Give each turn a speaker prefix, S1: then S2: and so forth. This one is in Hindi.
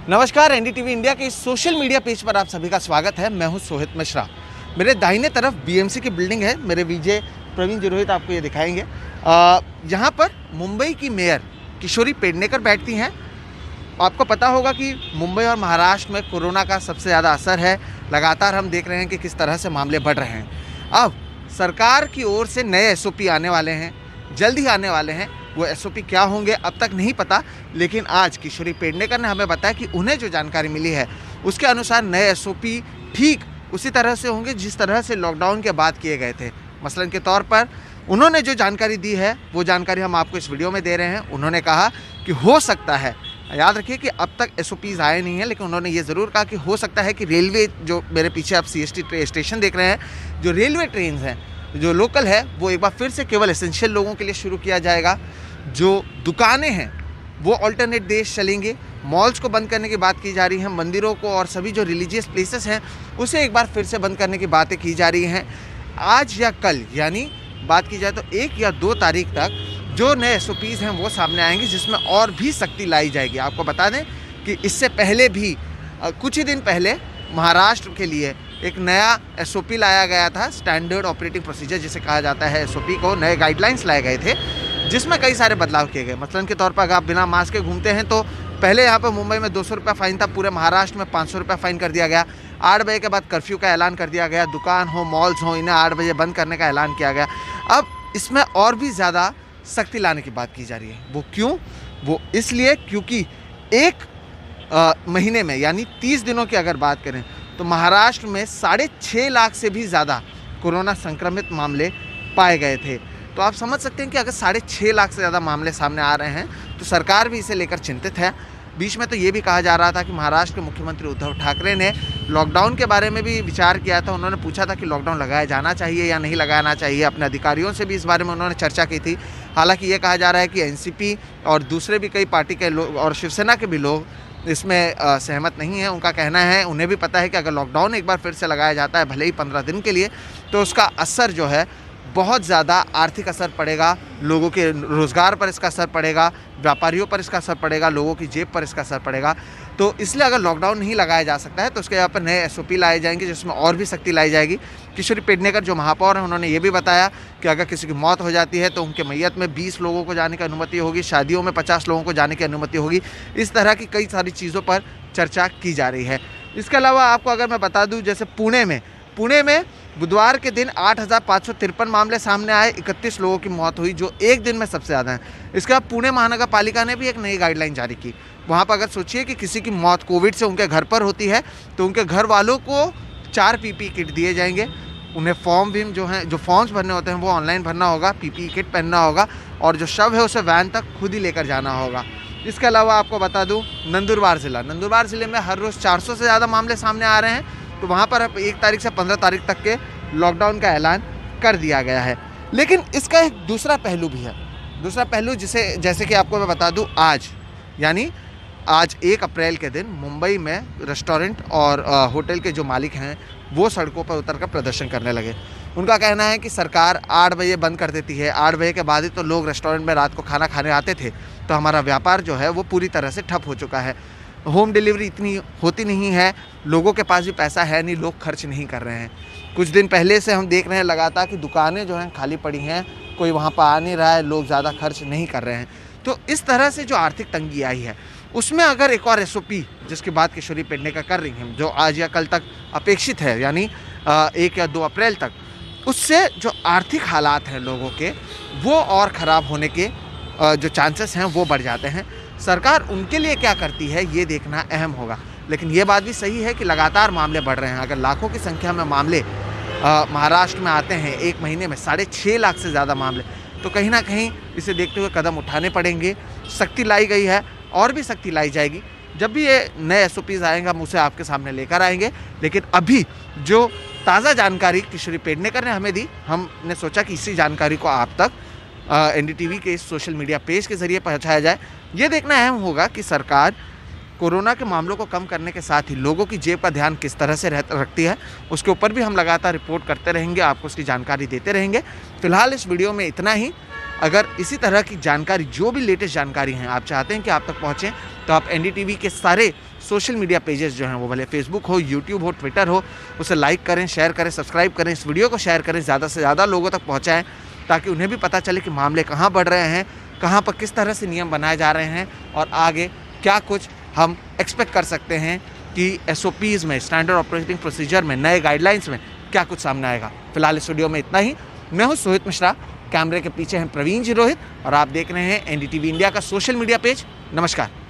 S1: नमस्कार, एनडीटीवी इंडिया के इस सोशल मीडिया पेज पर आप सभी का स्वागत है। मैं हूं सोहित मिश्रा। मेरे दाहिने तरफ बीएमसी की बिल्डिंग है। मेरे विजय प्रवीण जी रोहित आपको ये दिखाएंगे। यहाँ पर मुंबई की मेयर किशोरी पेडनेकर बैठती हैं। आपको पता होगा कि मुंबई और महाराष्ट्र में कोरोना का सबसे ज़्यादा असर है। लगातार हम देख रहे हैं कि किस तरह से मामले बढ़ रहे हैं। अब सरकार की ओर से नए एसओपी आने वाले हैं, जल्द ही आने वाले हैं। वो एसओपी क्या होंगे अब तक नहीं पता, लेकिन आज किशोरी पेडनेकर ने हमें बताया कि उन्हें जो जानकारी मिली है उसके अनुसार नए एसओपी ठीक उसी तरह से होंगे जिस तरह से लॉकडाउन के बाद किए गए थे। मसलन के तौर पर उन्होंने जो जानकारी दी है वो जानकारी हम आपको इस वीडियो में दे रहे हैं। उन्होंने कहा कि हो सकता है, याद रखिए कि अब तक एसओपीज़ आए नहीं हैं, लेकिन उन्होंने ये ज़रूर कहा कि हो सकता है कि रेलवे, जो मेरे पीछे आप सीएसटी स्टेशन देख रहे हैं, जो रेलवे ट्रेन हैं जो लोकल है वो एक बार फिर से केवल एसेंशियल लोगों के लिए शुरू किया जाएगा। जो दुकानें हैं वो अल्टरनेट डेज चलेंगे। मॉल्स को बंद करने की बात की जा रही है। मंदिरों को और सभी जो रिलीजियस प्लेसेस हैं उसे एक बार फिर से बंद करने की बातें की जा रही हैं। आज या कल, यानी बात की जाए तो 1 या 2 तारीख तक जो नए एसओपीज़ हैं वो सामने आएंगे, जिसमें और भी सख्ती लाई जाएगी। आपको बता दें कि इससे पहले भी कुछ ही दिन पहले महाराष्ट्र के लिए एक नया एसओपी लाया गया था, स्टैंडर्ड ऑपरेटिंग प्रोसीजर जिसे कहा जाता है। एसओपी को नए गाइडलाइंस लाए गए थे जिसमें कई सारे बदलाव किए गए। मसलन के तौर पर अगर आप बिना मास्क के घूमते हैं तो पहले यहाँ पर मुंबई में 200 रुपये फ़ाइन था, पूरे महाराष्ट्र में 500 रुपये फ़ाइन कर दिया गया। 8 बजे के बाद कर्फ्यू का ऐलान कर दिया गया। दुकान हो, मॉल्स हो, इन्हें 8 बजे बंद करने का ऐलान किया गया। अब इसमें और भी ज़्यादा सख्ती लाने की बात की जा रही है। वो क्यों? वो इसलिए क्योंकि एक महीने में, यानी 30 दिनों की अगर बात करें तो महाराष्ट्र में 6.5 लाख से भी ज़्यादा कोरोना संक्रमित मामले पाए गए थे। तो आप समझ सकते हैं कि अगर 6.5 लाख से ज़्यादा मामले सामने आ रहे हैं तो सरकार भी इसे लेकर चिंतित है। बीच में तो ये भी कहा जा रहा था कि महाराष्ट्र के मुख्यमंत्री उद्धव ठाकरे ने लॉकडाउन के बारे में भी विचार किया था। उन्होंने पूछा था कि लॉकडाउन लगाया जाना चाहिए या नहीं लगाना चाहिए। अपने अधिकारियों से भी इस बारे में उन्होंने चर्चा की थी। हालांकि ये कहा जा रहा है कि एनसीपी और दूसरे भी कई पार्टी के लोग और शिवसेना के भी लोग इसमें सहमत नहीं हैं। उनका कहना है, उन्हें भी पता है कि अगर लॉकडाउन एक बार फिर से लगाया जाता है, भले ही 15 दिन के लिए, तो उसका असर जो है बहुत ज़्यादा आर्थिक असर पड़ेगा, लोगों के रोज़गार पर इसका असर पड़ेगा, व्यापारियों पर इसका असर पड़ेगा, लोगों की जेब पर इसका असर पड़ेगा। तो इसलिए अगर लॉकडाउन नहीं लगाया जा सकता है तो उसके यहाँ पर नए एसओपी लाए जाएंगे जिसमें और भी सख्ती लाई जाएगी। किशोरी पेडनेकर जो महापौर हैं उन्होंने ये भी बताया कि अगर किसी की मौत हो जाती है तो उनके मैयत में 20 लोगों को जाने की अनुमति होगी, शादियों में 50 लोगों को जाने की अनुमति होगी। इस तरह की कई सारी चीज़ों पर चर्चा की जा रही है। इसके अलावा आपको अगर मैं बता दूँ, जैसे पुणे में बुधवार के दिन 8,553 मामले सामने आए, 31 लोगों की मौत हुई, जो एक दिन में सबसे ज़्यादा है। इसके बाद पुणे महानगर पालिका ने भी एक नई गाइडलाइन जारी की। वहाँ पर अगर सोचिए कि किसी की मौत कोविड से उनके घर पर होती है तो उनके घर वालों को 4 पीपीई किट दिए जाएंगे। उन्हें फॉर्म भी जो फॉर्म्स भरने होते हैं वो ऑनलाइन भरना होगा, पीपीई किट पहनना होगा और जो शव है उसे वैन तक खुद ही लेकर जाना होगा। इसके अलावा आपको बता दूँ, नंदुरबार ज़िले में हर रोज़ 400 से ज़्यादा मामले सामने आ रहे हैं। तो वहाँ पर अब 1 तारीख से 15 तारीख तक के लॉकडाउन का ऐलान कर दिया गया है। लेकिन इसका एक दूसरा पहलू भी है। दूसरा पहलू जैसे कि आपको मैं बता दूँ, आज 1 अप्रैल के दिन मुंबई में रेस्टोरेंट और होटल के जो मालिक हैं वो सड़कों पर उतरकर प्रदर्शन करने लगे। उनका कहना है कि सरकार 8 बजे बंद कर देती है, 8 बजे के बाद ही तो लोग रेस्टोरेंट में रात को खाना खाने आते थे, तो हमारा व्यापार जो है वो पूरी तरह से ठप हो चुका है। होम डिलीवरी इतनी होती नहीं है, लोगों के पास भी पैसा है नहीं, लोग खर्च नहीं कर रहे हैं। कुछ दिन पहले से हम देख रहे हैं लगातार कि दुकानें जो हैं खाली पड़ी हैं, कोई वहाँ पर आ नहीं रहा है, लोग ज़्यादा खर्च नहीं कर रहे हैं। तो इस तरह से जो आर्थिक तंगी आई है उसमें अगर एक और एसओपी जिसकी बात किशोरी पेडनेकर कर रही हैं, जो आज या कल तक अपेक्षित है, यानी 1 या 2 अप्रैल तक, उससे जो आर्थिक हालात हैं लोगों के वो और ख़राब होने के जो चांसेस हैं वो बढ़ जाते हैं। सरकार उनके लिए क्या करती है ये देखना अहम होगा। लेकिन ये बात भी सही है कि लगातार मामले बढ़ रहे हैं। अगर लाखों की संख्या में मामले महाराष्ट्र में आते हैं एक महीने में, 6.5 लाख से ज़्यादा मामले, तो कहीं ना कहीं इसे देखते हुए कदम उठाने पड़ेंगे। सख्ती लाई गई है और भी सख्ती लाई जाएगी। जब भी ये नए एसओपीज़ आएंगे हम उसे आपके सामने लेकर आएंगे। लेकिन अभी जो ताज़ा जानकारी किशोरी पेडनेकर ने हमें दी, हमने सोचा कि इसी जानकारी को आप तक एनडीटीवी के इस सोशल मीडिया पेज के ज़रिए पहुंचाया जाए। ये देखना अहम होगा कि सरकार कोरोना के मामलों को कम करने के साथ ही लोगों की जेब का ध्यान किस तरह से रखती है, उसके ऊपर भी हम लगातार रिपोर्ट करते रहेंगे, आपको उसकी जानकारी देते रहेंगे। फिलहाल इस वीडियो में इतना ही। अगर इसी तरह की जानकारी, जो भी लेटेस्ट जानकारी हैं, आप चाहते हैं कि आप तक पहुँचें, तो आप एनडीटीवी के सारे सोशल मीडिया पेजेस जो हैं, वो भले फेसबुक हो, यूट्यूब हो, ट्विटर हो, उसे लाइक करें, शेयर करें, सब्सक्राइब करें, इस वीडियो को शेयर करें, ज़्यादा से ज़्यादा लोगों तक पहुँचाएँ, ताकि उन्हें भी पता चले कि मामले कहाँ बढ़ रहे हैं, कहाँ पर किस तरह से नियम बनाए जा रहे हैं और आगे क्या कुछ हम एक्सपेक्ट कर सकते हैं कि SOPs में, स्टैंडर्ड ऑपरेटिंग प्रोसीजर में, नए गाइडलाइंस में क्या कुछ सामने आएगा। फिलहाल इस वीडियो में इतना ही। मैं हूं सोहित मिश्रा, कैमरे के पीछे हैं प्रवीण जी रोहित और आप देख रहे हैं एनडीटीवी इंडिया का सोशल मीडिया पेज। नमस्कार।